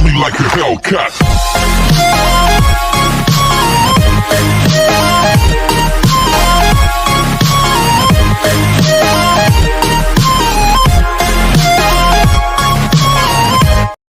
me like a Hellcat.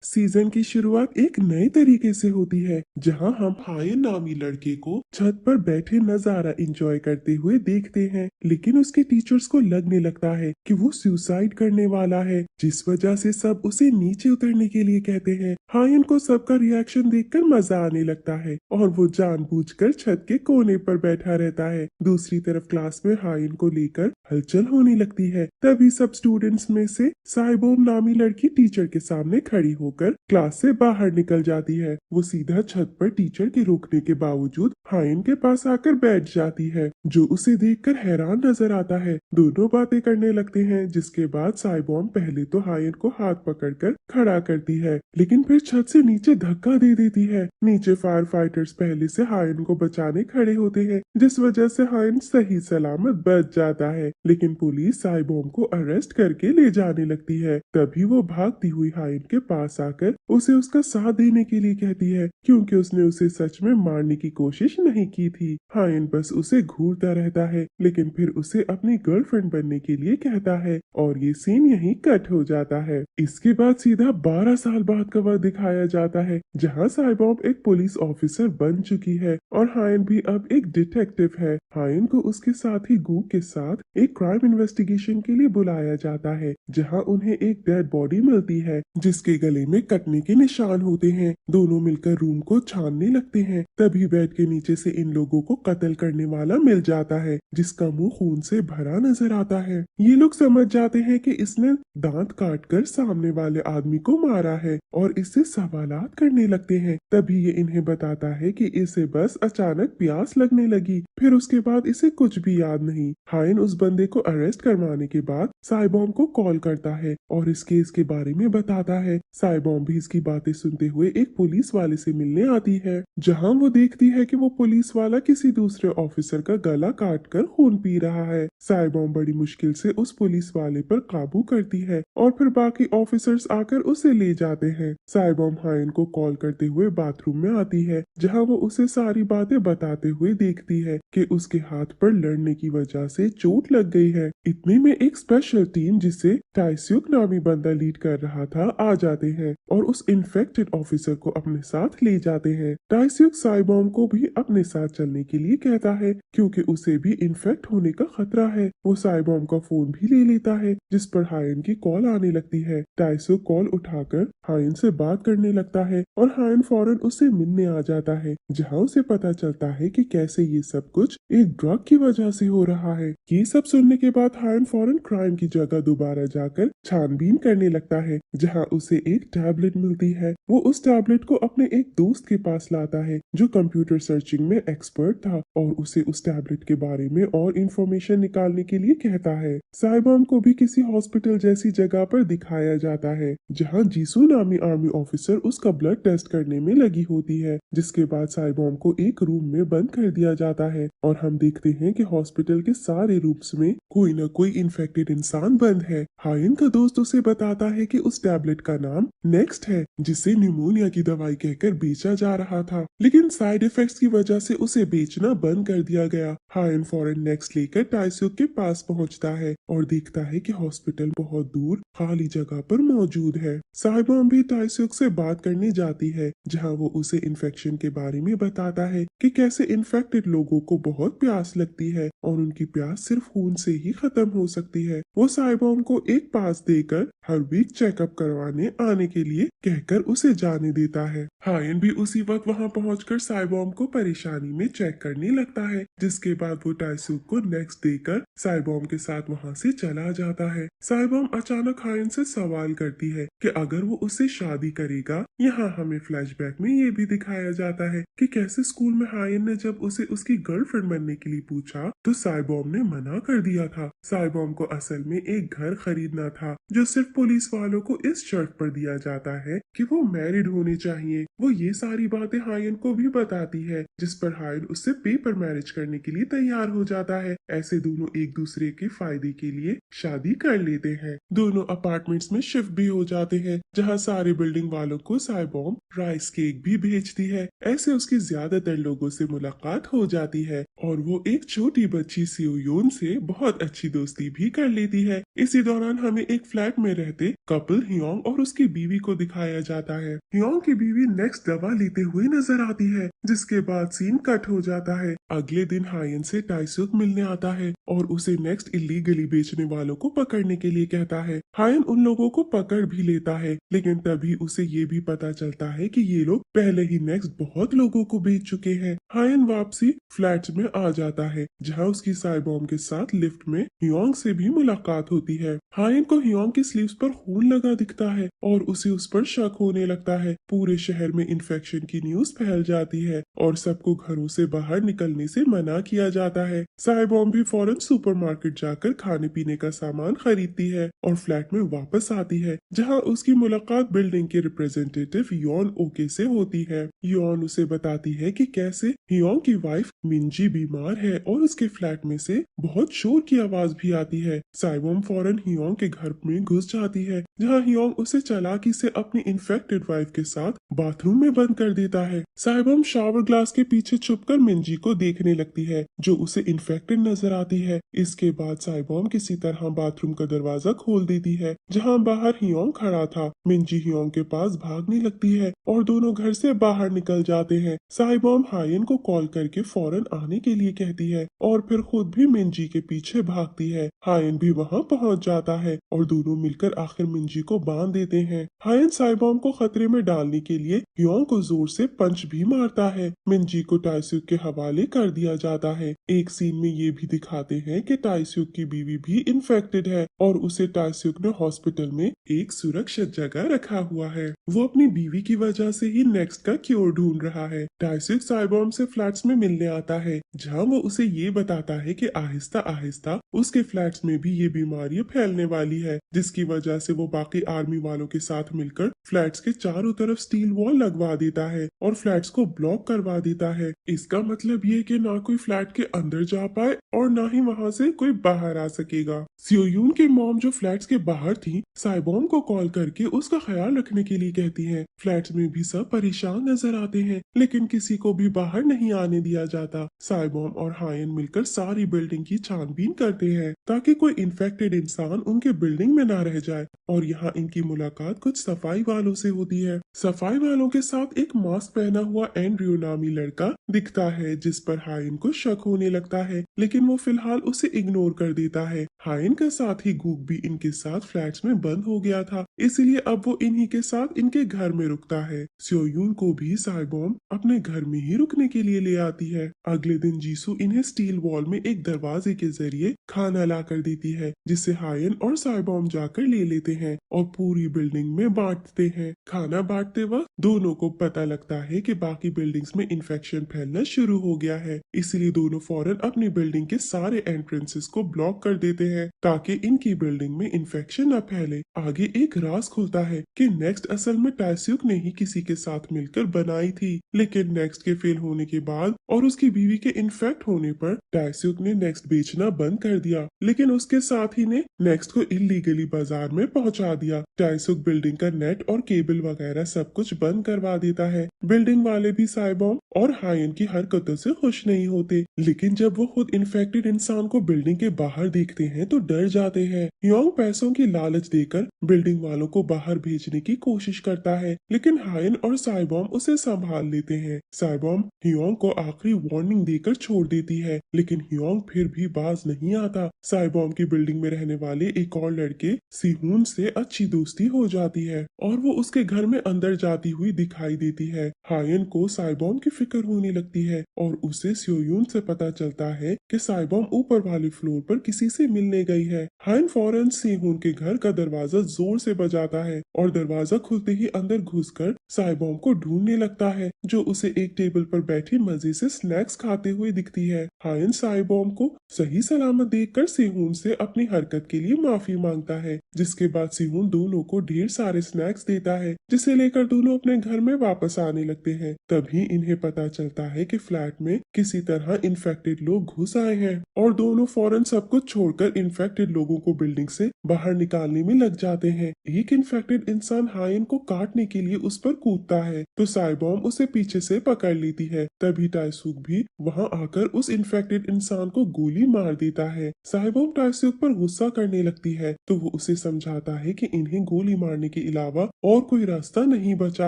Season की शुरुआत एक नए तरीके से होती है जहां हम हायन नामी लड़के को छत पर बैठे नजारा एंजॉय करते हुए देखते हैं, लेकिन उसके टीचर्स को लगने लगता है कि वो सुसाइड करने वाला है, जिस वजह से सब उसे नीचे उतरने के लिए कहते हैं। हायन को सबका रिएक्शन देखकर मजा आने लगता है और वो जानबूझकर छत के कोने पर बैठा रहता है। दूसरी तरफ क्लास में हायन को लेकर हलचल होने लगती है। तभी सब स्टूडेंट्स में से साइबोम नामी लड़की टीचर के सामने खड़ी होकर क्लास से बाहर निकल जाती है। वो सीधा छत पर टीचर के रोकने के बावजूद हायन के पास आकर बैठ जाती है, जो उसे देखकर हैरान नजर आता है। दोनों बातें करने लगते हैं, जिसके बाद साइबोम पहले तो हायन को हाथ पकड़कर खड़ा करती है, लेकिन फिर छत से नीचे धक्का दे देती है। नीचे फायर फाइटर्स पहले से हायन को बचाने खड़े होते हैं, जिस वजह से हायन सही सलामत बच जाता है। लेकिन पुलिस साइबोम को अरेस्ट करके ले जाने लगती है। तभी वो भागती हुई हायन के पास आकर उसे उसका साथ देने के लिए कहती है, क्योंकि उसने उसे सच में मारने की कोशिश नहीं की थी। हायन बस उसे घूरता रहता है, लेकिन फिर उसे अपनी गर्लफ्रेंड बनने के लिए कहता है और ये सीन यहीं कट हो जाता है। इसके बाद सीधा 12 साल बाद का वक्त दिखाया जाता है, जहाँ साइबोम एक पुलिस ऑफिसर बन चुकी है और हायन भी अब एक डिटेक्टिव है। हायन को उसके साथी गू के साथ एक क्राइम इन्वेस्टिगेशन के लिए बुलाया जाता है, जहां उन्हें एक डेड बॉडी मिलती है, जिसके गले में कटने के निशान होते हैं। दोनों मिलकर रूम को छानने लगते हैं। तभी बेड के नीचे से इन लोगों को कत्ल करने वाला मिल जाता है, जिसका मुंह खून से भरा नजर आता है। ये लोग समझ जाते हैं कि इसने दांत काटकर सामने वाले आदमी को मारा है और इससे सवालात करने लगते हैं। तभी ये इन्हें बताता है कि इसे बस अचानक प्यास लगने लगी, फिर उसके बाद इसे कुछ भी याद नहीं। हायन उस बंदे को अरेस्ट करवाने के बाद साइबोम को कॉल करता है और इस केस के बारे में बताता है। साइबोम भी इसकी बातें सुनते हुए एक पुलिस वाले से मिलने आती है, जहां वो देखती है कि वो पुलिस वाला किसी दूसरे ऑफिसर का गला काटकर खून पी रहा है। साइबोम बड़ी मुश्किल से उस पुलिस वाले पर काबू करती है और फिर बाकी ऑफिसर्स आकर उसे ले जाते हैं। साइबोम हायन को कॉल करते हुए बाथरूम में आती है, जहां वो उसे सारी बातें बताते हुए देखती है कि उसके हाथ पर लड़ने की वजह से चोट लग गई है। इतने में एक स्पेशल टीम जिसे टाइस्युक नामी बंदा लीड कर रहा था आ जाते हैं और उस इन्फेक्टेड ऑफिसर को अपने साथ ले जाते हैं। टाइस्युक साइबोम को भी अपने साथ चलने के लिए कहता है, क्योंकि उसे भी इन्फेक्ट होने का खतरा है। वो साइबोम का फोन भी ले लेता है, जिस पर हायन की कॉल आने लगती है। टाइस्युक कॉल उठाकर हायन से बात करने लगता है और हायन फौरन उसे मिलने आ जाता है, जहाँ उसे पता चलता है कि कैसे ये सब कुछ एक ड्रग की वजह से हो रहा है। ये सब सुनने के बाद हायन फौरन क्राइम की जगह दोबारा जाकर छानबीन करने लगता है, जहाँ उसे एक टैबलेट मिलती है। वो उस टैबलेट को अपने एक दोस्त के पास लाता है, जो कंप्यूटर सर्चिंग में एक्सपर्ट था, और उसे उस टैबलेट के बारे में और इंफॉर्मेशन निकालने के लिए कहता है। साइबोम को भी किसी हॉस्पिटल जैसी जगह पर दिखाया जाता है, जहाँ जीसू नामी आर्मी ऑफिसर उसका ब्लड टेस्ट करने में लगी होती है। जिसके बाद साइबोम को एक रूम में बंद कर दिया जाता है और हम देखते हैं कि हॉस्पिटल के सारे रूम्स में कोई न कोई इन्फेक्टेड इंसान बंद है। हायन का दोस्त उसे बताता है कि उस टैबलेट का नाम नेक्स्ट है, जिसे न्यूमोनिया की दवाई कहकर बेचा जा रहा था, लेकिन साइड इफेक्ट्स की वजह से उसे बेचना बंद कर दिया गया। हायन फौरन नेक्स्ट लेकर टाइस्युक के पास पहुंचता है और देखता है कि हॉस्पिटल बहुत दूर खाली जगह पर मौजूद है। साइबोम भी टाइस्युक से बात करने जाती है, जहां वो उसे इन्फेक्शन के बारे में बताता है कि कैसे इन्फेक्टेड लोगों को बहुत प्यास लगती है और उनकी प्यास सिर्फ खून से ही खत्म हो सकती है। वो साइबोम को एक पास देकर हर वीक चेकअप करवाने आने के लिए कहकर उसे जाने देता है। हायन भी उसी वक्त वहां पहुंचकर साइबोम को परेशानी में चेक करने लगता है, जिसके बाद वो टाइस्युक को नेक्स्ट देकर साइबोम के साथ वहां से चला जाता है। साइबोम अचानक हायन से सवाल करती है कि अगर वो उससे शादी करेगा। यहाँ हमें फ्लैशबैक में ये भी दिखाया जाता है कि कैसे स्कूल में हायन ने जब उसे उसकी गर्लफ्रेंड बनने के लिए पूछा तो साइबोम ने मना कर दिया था। साइबोम को असल में एक घर खरीदना था, जो सिर्फ पुलिस वालों को इस शर्त पर दिया बताता है कि वो मैरिड होने चाहिए। वो ये सारी बातें हायन को भी बताती है, जिस पर हायन उससे पेपर मैरिज करने के लिए तैयार हो जाता है। ऐसे दोनों एक दूसरे के फायदे के लिए शादी कर लेते हैं। दोनों अपार्टमेंट्स में शिफ्ट भी हो जाते हैं, जहाँ सारे बिल्डिंग वालों को साइबॉम राइस केक भी भेजती है। ऐसे उसकी ज्यादातर लोगों से मुलाकात हो जाती है और वो एक छोटी बच्ची सियोयून से बहुत अच्छी दोस्ती भी कर लेती है। इसी दौरान हमें एक फ्लैट में रहते कपल हियोंग और उसकी बीवी को दिखाया जाता है। हियोंग की बीवी नेक्स्ट दवा लेते हुए नजर आती है, जिसके बाद सीन कट हो जाता है। अगले दिन हायन से टाइसुक मिलने आता है और उसे नेक्स्ट इलीगली बेचने वालों को पकड़ने के लिए कहता है। हायन उन लोगों को पकड़ भी लेता है, लेकिन तभी उसे ये भी पता चलता है कि ये लोग पहले ही नेक्स्ट बहुत लोगों को बेच चुके हैं। हायन वापसी फ्लैट में आ जाता है, जहाँ उसकी साइबॉम के साथ लिफ्ट में हियोंग से भी मुलाकात होती है। हायन को हियोंग की स्लीव्स पर खून लगा दिखता है और उसे उस पर शक होने लगता है। पूरे शहर में इन्फेक्शन की न्यूज फैल जाती है और सबको घरों से बाहर निकलने से मना किया जाता है। साइबॉम भी फौरन सुपरमार्केट जाकर खाने पीने का सामान खरीदती है और फ्लैट में वापस आती है, जहां उसकी मुलाकात बिल्डिंग के रिप्रेजेंटेटिव योन ओके से होती है। योन उसे बताती है कि कैसे हियोंग की वाइफ मिंजी बीमार है और उसके फ्लैट में से बहुत शोर की आवाज भी आती है। साइबॉम फौरन हियोंग के घर में घुस जाती है, जहां हियोंग उसे चालाकी से अपनी इन्फेक्टेड वाइफ के साथ बाथरूम में बंद कर देता है। साइबॉम शावर ग्लास के पीछे छुपकर मिंजी को देखने लगती है, जो उसे इन्फेक्टेड नजर आती है। इसके बाद साइबॉम किसी तरह बाथरूम का दरवाजा खोल देती है, जहां बाहर हियोंग खड़ा था। मिंजी हियोंग के पास भागने लगती है और दोनों घर से बाहर निकल जाते हैं। साइबॉम हायन को कॉल करके फौरन आने के लिए कहती है और फिर खुद भी मिंजी के पीछे भागती है। हायन भी वहां पहुंच जाता है और दोनों मिलकर आखिर मिंजी को बांध देते हैं। हायन साइबॉम को खतरे में डालने के लिए हियोंग को जोर से पंच भी मारता है। मिंजी को टाइसुक के हवाले कर दिया जाता है। एक सीन में ये भी दिखाते हैं कि टाइसुक की बीवी भी इन्फेक्टेड है और उसे टाइसुक ने हॉस्पिटल में एक सुरक्षित जगह रखा हुआ है। वो अपनी बीवी की वजह से ही नेक्स्ट का क्योर ढूंढ रहा है। टाइसुक साइबॉम से फ्लैट्स में मिलने आता है, जहां वो उसे ये बताता है कि आहिस्ता आहिस्ता उसके फ्लैट्स में भी ये बीमारी फैलने वाली है, जिसकी वजह से वो बाकी आर्मी वालों के साथ मिलकर फ्लैट्स के चारों तरफ स्टील वॉल लगवा देता है और फ्लैट्स को ब्लॉक करवा देता है। इसका मतलब ये कि ना कोई फ्लैट के अंदर जा पाए और ना ही वहां से कोई बाहर आ सकेगा। सियोयून की मॉम जो फ्लैट्स के बाहर थी, साइबॉम को कॉल करके उसका ख्याल रखने के लिए कहती है। फ्लैट्स में भी सब परेशान नजर आते हैं, लेकिन किसी को भी बाहर नहीं आने दिया जाता। साइबॉम और हायन मिलकर सारी बिल्डिंग की छानबीन करते हैं ताकि कोई इन्फेक्टेड इंसान उनके बिल्डिंग में ना रह जाए। और यहाँ इनकी मुलाकात कुछ सफाई वालों से होती है। सफाई वालों के साथ एक मास्क पहना हुआ एंड्रयू नामी लड़का दिखता है, जिस पर हायन को शक होने लगता है, लेकिन वो फिलहाल उसे इग्नोर कर देता है। हायन का साथी गुक भी इनके साथ फ्लैट्स में बंद हो गया था, इसलिए अब वो इन्हीं के साथ इनके घर में रुकता है। सियोयून को भी साइबॉम अपने घर में ही रुकने के लिए ले आती है। अगले दिन जीसू इन्हें स्टील वॉल में एक दरवाजे के जरिए खाना ला कर देती है, जिसे हायन और साइबॉम जाकर ले लेते हैं और पूरी बिल्डिंग में बांटते हैं। खाना बांटते वक्त दोनों को पता लगता है कि बाकी बिल्डिंग्स में इन्फेक्शन फैलना शुरू हो गया है, इसलिए दोनों फौरन अपनी बिल्डिंग के सारे एंट्रेंसेस को ब्लॉक कर देते हैं ताकि इनकी बिल्डिंग में इन्फेक्शन न फैले। आगे एक राज खुलता है कि नेक्स्ट असल में टाइस्यूक ने ही किसी के साथ मिलकर बनाई थी, लेकिन नेक्स्ट के फेल होने के बाद और उसकी बीवी के इन्फेक्ट होने पर टाइस्यूक ने नेक्स्ट बेचना बंद कर दिया, लेकिन उसके साथ ही ने नेक्स्ट को इलीगली बाजार में पहुंचा दिया। टाइस्यूक बिल्डिंग का नेट और केबल वगैरह सब कुछ बंद करवा देता है। बिल्डिंग वाले भी साइबॉम और हायन की हरकतों से खुश नहीं होते, लेकिन जब वो खुद इन्फेक्टेड इंसान को बिल्डिंग के बाहर देखते हैं तो डर जाते हैं। योंग पैसों की लालच देकर बिल्डिंग वालों को बाहर भेजने की कोशिश करता है, लेकिन हायन और साइबॉम उसे संभाल लेते हैं। साइबॉम हियोंग को आखिरी वार्निंग देकर छोड़ देती है, लेकिन हियोंग फिर भी बाज नहीं आता। साइबॉम की बिल्डिंग में रहने वाले एक और लड़के सिहून से अच्छी दोस्ती हो जाती है और वो उसके घर में अंदर जाती हुई दिखाई देती है। हायन को साइबॉम की फिक्र होने लगती है और उसे सियोयून से पता चलता है कि साइबॉम ऊपर वाले फ्लोर पर किसी से मिलने गई है। हायन फौरन सिहून के घर का दरवाजा जोर से बजाता है और दरवाजा खुलते ही अंदर घुसकर साइबॉम को ढूंढने लगता है, जो उसे एक टेबल पर बैठी मजे से स्नैक्स खाते हुए दिखती है। हायन साइबॉम को सही सलामत देखकर सिहून से अपनी हरकत के लिए माफी मांगता है, जिसके बाद सिहून दोनों को ढेर सारे स्नैक्स देता है, जिसे लेकर दोनों अपने घर में वापस आने लगते हैं। तभी इन्हें पता चलता है कि फ्लैट में किसी तरह इन्फेक्टेड लोग घुस आए हैं और दोनों फौरन सब कुछ छोड़कर इन्फेक्टेड लोगों को बिल्डिंग से बाहर निकालने में लग जाते हैं। एक इन्फेक्टेड इंसान हायन को काटने के लिए उस पर कूदता है, तो साइबॉम उसे पीछे से पकड़ लेती है। तभी टाइसुक भी वहां आकर उस इन्फेक्टेड इंसान को गोली मार देता है। साइबॉम टाइसुक पर गुस्सा करने लगती है, तो वो उसे समझाता है कि इन्हें गोली मारने के अलावा और कोई रास्ता नहीं बचा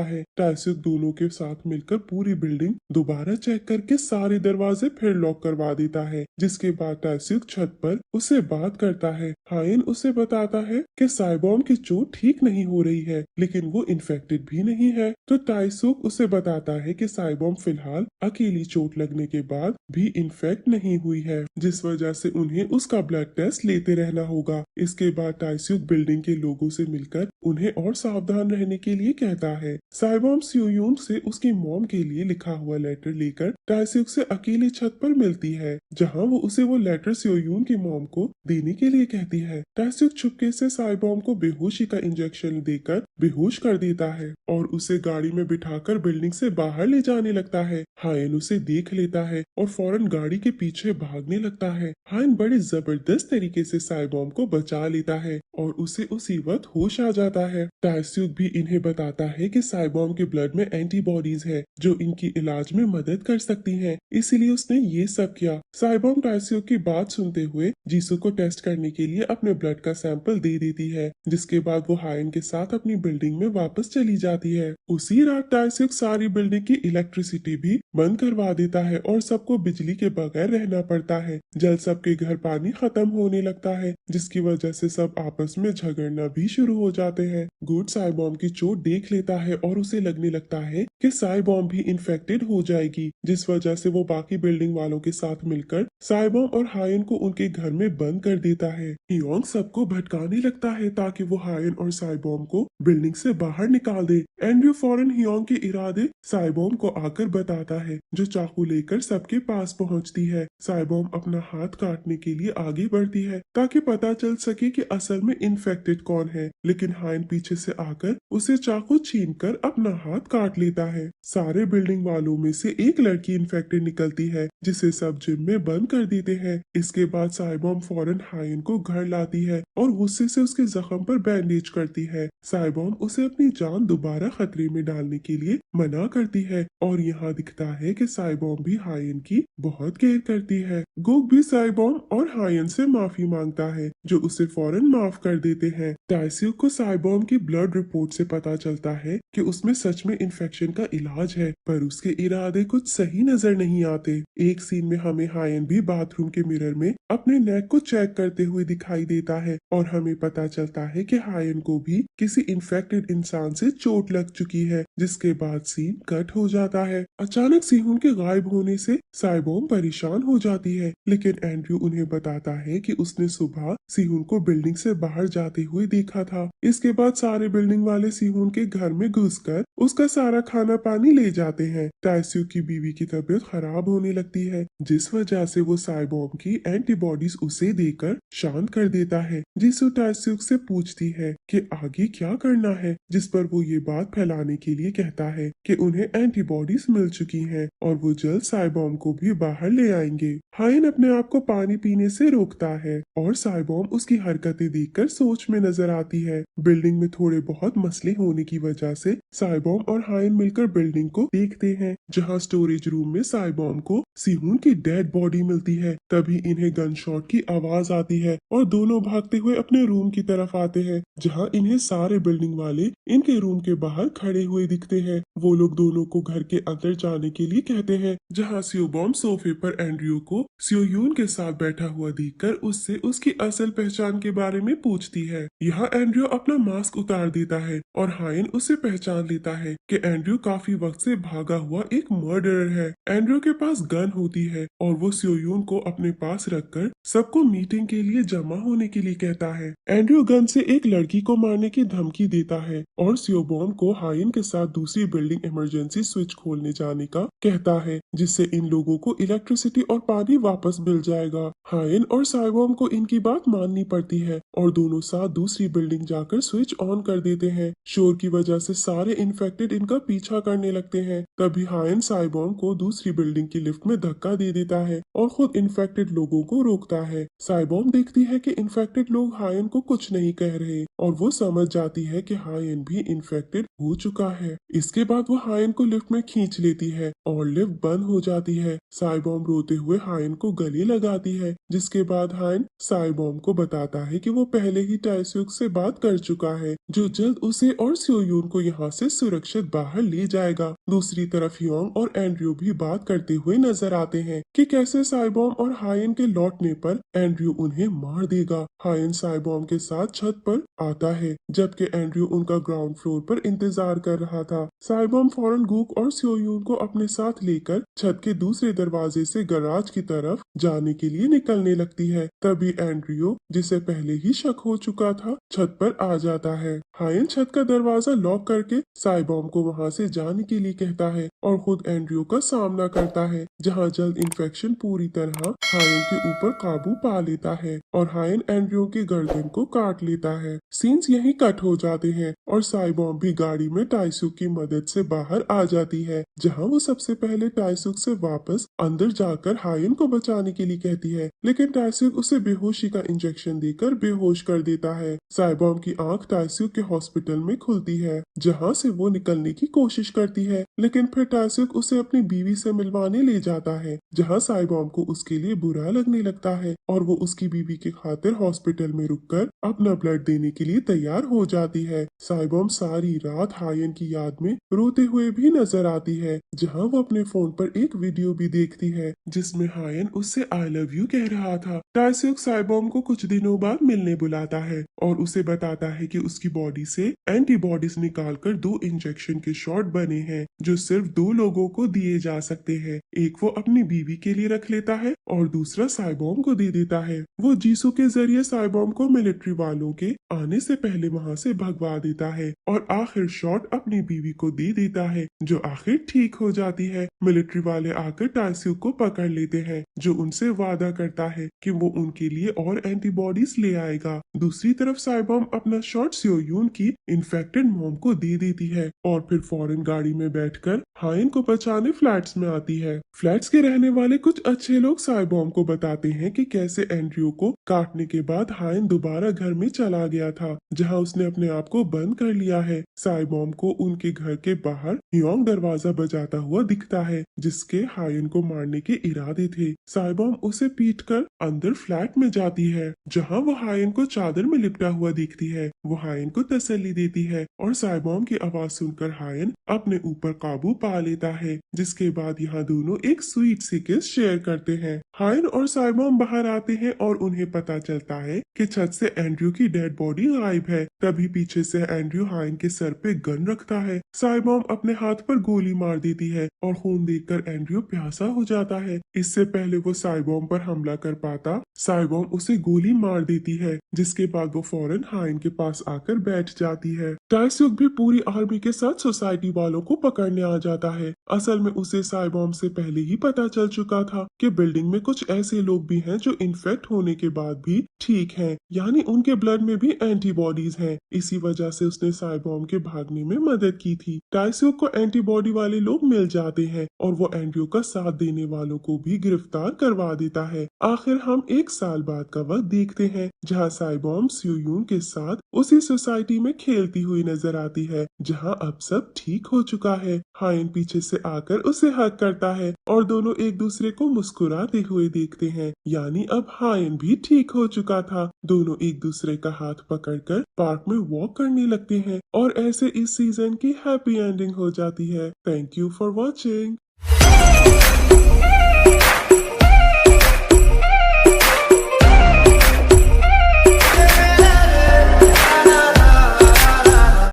है। टाइसुक दोनों के साथ मिलकर पूरी बिल्डिंग दोबारा चेक करके सारे दरवाजे फिर लॉक करवा देता है, जिसके बाद टाइसुक छत पर उसे बात करता है। हायन उसे बताता है कि साइबॉम की चोट ठीक नहीं हो रही है, लेकिन वो इन्फेक्टेड भी नहीं है। तो टाइसुक उसे बताता है कि साइबॉम फिलहाल अकेली चोट लगने के बाद भी इन्फेक्ट नहीं हुई है, जिस वजह से उन्हें उसका ब्लड टेस्ट लेते रहना होगा। इसके बाद टाइसुक बिल्डिंग के लोगों से मिलकर उन्हें और सावधान रहने के लिए कहता है। साइबॉम सियोयून से उसकी मॉम के लिए लिखा हुआ लेटर लेकर टाइसुक से अकेली छत पर मिलती है, जहां वो उसे वो लेटर सियोयून की मॉम को देने के लिए कहती है। टाइसुक चुपके से साइबॉम को बेहोशी का इंजेक्शन देकर बेहोश कर देता है और उसे गाड़ी में बिठाकर बिल्डिंग से बाहर ले जाने लगता है। हायन उसे देख लेता है और फौरन गाड़ी के पीछे भागने लगता है। हायन बड़े जबरदस्त तरीके से साइबॉम को बचा लेता है और उसे उसी वक्त होश आ जाता है। टाइसुक भी इन्हें बताता है कि साइबॉम के ब्लड में एंटीबॉडीज है, जो इनकी इलाज में मदद कर सकती हैं, इसीलिए उसने ये सब किया। साइबॉम टाइसुक की बात सुनते हुए जीसू को टेस्ट करने के लिए अपने ब्लड का सैंपल दे देती है, जिसके बाद वो हायन के साथ अपनी बिल्डिंग में वापस चली जाती है। उसी रात टाइसुक सारी बिल्डिंग की इलेक्ट्रिसिटी भी बंद करवा देता है और सबको बिजली के बगैर रहना पड़ता है। जल्द सबके घर पानी खत्म होने लगता है, जिसकी वजह से सब आपस में झगड़ना भी शुरू हो जाते हैं। गुड साइबॉम की चोट देख लेता है और उसे लगने लगता है कि साइबॉम भी इन्फेक्टेड हो जाएगी, जिस वजह से वो बाकी बिल्डिंग वालों के साथ मिलकर साइबॉम और हायन को उनके घर में बंद कर देता है। हियोंग सबको भटकाने लगता है ताकि वो हायन और साइबॉम को बिल्डिंग से बाहर निकाल दे। एंड्रयू फौरन हियोंग के इरादे साइबॉम को आकर बताता है, जो चाकू लेकर सबके पास पहुंचती है। साइबॉम अपना हाथ काटने के लिए आगे बढ़ती है ताकि पता चल सके कि असल में इन्फेक्टेड कौन है, लेकिन हायन पीछे से आकर उसे चाकू छीनकर अपना हाथ काट लेता है। सारे बिल्डिंग वालों में से एक लड़की इन्फेक्टेड निकलती है, जिसे सब जिम में बंद कर देते हैं। इसके बाद साइबॉम फौरन हायन को घर लाती है और गुस्से से उसके जख्म पर बैंडेज करती है। साइबॉम उसे अपनी जान दोबारा खतरे में डालने के लिए मना करती है और यहाँ दिखता है कि साइबॉम भी हायन की बहुत केयर करती है। गुग भी साइबॉम और हायन से माफी मांगता है, जो उसे फौरन माफ कर देते हैं। टाइसुक को साइबॉम की ब्लड रिपोर्ट से पता चलता है कि उसमें सच में इन्फेक्शन का इलाज है, पर उसके इरादे कुछ सही नजर नहीं आते। एक सीन में हमें हायन भी बाथरूम के मिरर में अपने नेक को चेक करते हुए दिखाई देता है और हमें पता चलता है कि हायन को भी किसी इन्फेक्टेड इंसान से चोट लग चुकी है, जिसके बाद सीन कट हो जाता है। अचानक सिहून के गायब होने से साइबॉम परेशान हो जाती है, लेकिन एंड्रयू उन्हें बताता है कि उसने सुबह सिहून को बिल्डिंग से बाहर जाते हुए देखा था। इसके बाद सारे बिल्डिंग वाले सिहून के घर में घुसकर उसका सारा खाना पानी ले जाते हैं। टाइसुक की बीवी की तबीयत खराब होने लगती है, जिस वजह से वो साइबॉम की एंटीबॉडीज उसे देकर शांत कर देता है। जिसु टाइसुक से पूछती है कि आगे क्या करना है, जिस पर वो ये बात फैलाने के लिए कहता है कि उन्हें एंटीबॉडीज मिल चुकी हैं और वो जल्द साइबॉम को भी बाहर ले आएंगे। हायन अपने आप को पानी पीने से रोकता है और साइबॉम उसकी हरकतें देखकर सोच में नजर आती है। बिल्डिंग में थोड़े बहुत मसले होने की वजह से साइबॉम और हायन मिलकर बिल्डिंग को देखते हैं, जहां स्टोरेज रूम में साइबॉम को सिहून की डेड बॉडी मिलती है। तभी इन्हें गन शॉट की आवाज आती है और दोनों भागते हुए अपने रूम की तरफ आते हैं, जहां इन्हें सारे बिल्डिंग वाले इनके रूम के बाहर खड़े हुए दिखते हैं। वो लोग दोनों को घर के अंदर जाने के लिए कहते हैं, जहाँ सियोबॉम सोफे पर एंड्रयू को सियोयून के साथ बैठा हुआ देखकर उससे उसकी असल पहचान के बारे में पूछती है। यहाँ एंड्रयू अपना मास्क उतार देता है और हायन उसे पहचान लेता है कि एंड्रयू काफी वक्त से भागा हुआ एक मर्डरर है। एंड्रयू के पास गन होती है और वो सियोयून को अपने पास रखकर सबको मीटिंग के लिए जमा होने के लिए कहता है। एंड्रयू गन से एक लड़की को मारने की धमकी देता है और सियोबॉम को हायन के साथ दूसरी बिल्डिंग इमरजेंसी स्विच खोलने जाने का कहता है, जिससे इन लोगों को इलेक्ट्रिसिटी और पानी वापस मिल जाएगा। हायन और साइबॉम को इनकी बात माननी पड़ती है और दोनों साथ दूसरी बिल्डिंग जाकर स्विच ऑन कर देते हैं। शोर की वजह से सारे इन्फेक्टेड इनका पीछा करने लगते हैं। तभी हायन साइबॉम को दूसरी बिल्डिंग की लिफ्ट में धक्का दे देता है और खुद इन्फेक्टेड लोगों को रोकता है। साइबॉम देखती है कि इन्फेक्टेड लोग हायन को कुछ नहीं कह रहे और वो समझ जाती है कि हायन भी इन्फेक्टेड हो चुका है। इसके बाद वो हायन को लिफ्ट में खींच लेती है और लिफ्ट बंद हो जाती है। साइबॉम रोते हुए हायन को गले लगाती है, जिसके बाद हायन साइबॉम को बताता है कि वो पहले ही टाइस्यूक से बात कर चुका है, जो जल्द उसे और सियोयून को यहाँ से सुरक्षित बाहर ले जाएगा। दूसरी तरफ योंग और एंड्रयू भी बात करते हुए नजर आते हैं कि कैसे साइबॉम और हायन के लौटने पर एंड्रयू उन्हें मार देगा। हायन साइबॉम के साथ छत पर आता है, जबकि एंड्रयू उनका ग्राउंड फ्लोर पर इंतजार कर रहा था। साइबॉम फौरन गूक और सियोयून को अपने साथ लेकर छत के दूसरे दरवाजे से गराज की तरफ जाने के लिए निकलने लगती है। तभी एंड्रयू, जिसे पहले ही शक हो चुका था, छत पर आ जाता है। हायन छत का दरवाजा लॉक करके साइबॉम को वहां से जाने के लिए कहता है और खुद एंड्रयू का सामना करता है, जहां जल्द इन्फेक्शन पूरी तरह हायन के ऊपर काबू पा लेता है और हायन एंड्रयू की गर्दन को काट लेता है। सीन्स यहीं कट हो जाते हैं और साइबॉम भी गाड़ी में टाइसुक की मदद से बाहर आ जाती है, जहां वो सबसे पहले टाइसुक से वापस अंदर जाकर हायन को बचाने के लिए कहती है, लेकिन टाइसुक उसे बेहोशी का इंजेक्शन देकर बेहोश कर देता है। साइबॉम की आंख टाइसुक के हॉस्पिटल में खुलती है, जहां से वो निकलने की कोशिश करती है, लेकिन फिर टाइसुक उसे अपनी बीवी से मिलवाने ले जाता है, जहां साइबॉम को उसके लिए बुरा लगने लगता है और वो उसकी बीवी की खातिर हॉस्पिटल में रुककर अपना ब्लड देने के लिए तैयार हो जाती है। साइबॉम सारी रात हायन की याद में रोते हुए भी नजर आती है, जहां वो अपने फोन पर एक वीडियो भी देखती है जिसमें हायन उससे आई लव यू कह रहा था। टाइसुक साइबॉम को कुछ दिनों बाद मिलने बुलाता है और उसे बताता है कि उसकी बॉडी से एंटीबॉडीज निकालकर 2 इंजेक्शन के शॉट बने हैं, जो सिर्फ 2 लोगों को दिए जा सकते हैं। एक वो अपनी बीवी के लिए रख लेता है और दूसरा साइबॉम को दे देता है। वो जीसू के जरिए साइबॉम को मिलिट्री वालों के आने से पहले वहां से भगवा देता है और आखिर शॉट अपनी बीवी को दे देता है, जो आखिर ठीक हो जाती है। मिलिट्री वाले आकर टाइस्यूक को पकड़ लेते हैं, जो उनसे वादा करता है कि वो उनके लिए और एंटीबॉडीज ले आएगा। दूसरी तरफ साइबॉम अपना शॉट सियोयून की इन्फेक्टेड मॉम को दे देती है और फिर फौरन गाड़ी में बैठकर हायन को बचाने फ्लैट्स में आती है। फ्लैट्स के रहने वाले कुछ अच्छे लोग साइबॉम को बताते हैं कि कैसे एंड्रयू को काटने के बाद हायन दोबारा घर में चला गया था, जहां उसने अपने आप को बंद कर लिया है। साइबॉम को उनके घर के बाहर योंग दरवाजा बजाता हुआ दिखता है, जिसके हायन को मारने के इरादे थे। साइबॉम उसे पीटकर अंदर फ्लैट में जाती है, जहां वो हायन को चादर में लिपटा हुआ देखती है। वो हायन को तसल्ली देती है और साइबॉम की आवाज सुनकर हायन अपने ऊपर काबू पा लेता है, जिसके बाद यहाँ दोनों एक स्वीट सी किस शेयर करते हैं। हायन और साइबॉम बाहर आते हैं और उन्हें पता चलता है कि छत से एंड्रयू की डेड बॉडी गायब है। तभी पीछे से एंड्रयू हायन के सर पे गन रखता है। साइबॉम अपने हाथ पर गोली मार देती है और खून देखकर एंड्रयू प्यासा हो जाता है। इससे पहले वो साइबॉम पर हमला कर पाता, साइबॉम उसे गोली मार देती है, जिसके बाद वो फौरन हायन के पास आकर बैठ जाती है। टाइस्यूक भी पूरी आर्मी के साथ सोसाइटी वालों को पकड़ने आ जाता है। असल में उसे साइबॉम से पहले ही पता चल चुका था कि बिल्डिंग में कुछ ऐसे लोग भी हैं जो इन्फेक्ट होने के बाद भी ठीक हैं, यानी उनके ब्लड में भी एंटीबॉडीज हैं। इसी वजह से उसने साइबॉम के भागने में मदद की थी। टाइस्यूक को एंटीबॉडी वाले लोग मिल जाते हैं और वो एंड्रयू का साथ देने वालों को भी गिरफ्तार करवा देता है। आखिर हम 1 साल बाद का वक्त देखते हैं, जहाँ साइबॉम, सियोयून जुनून के साथ उसी सोसाइटी में खेलती हुई नजर आती है जहां अब सब ठीक हो चुका है। हायन पीछे से आकर उसे हक करता है और दोनों एक दूसरे को मुस्कुराते हुए देखते हैं, यानी अब हायन भी ठीक हो चुका था। दोनों एक दूसरे का हाथ पकड़कर पार्क में वॉक करने लगते हैं और ऐसे इस सीजन की हैप्पी एंडिंग हो जाती है। Thank you for watching.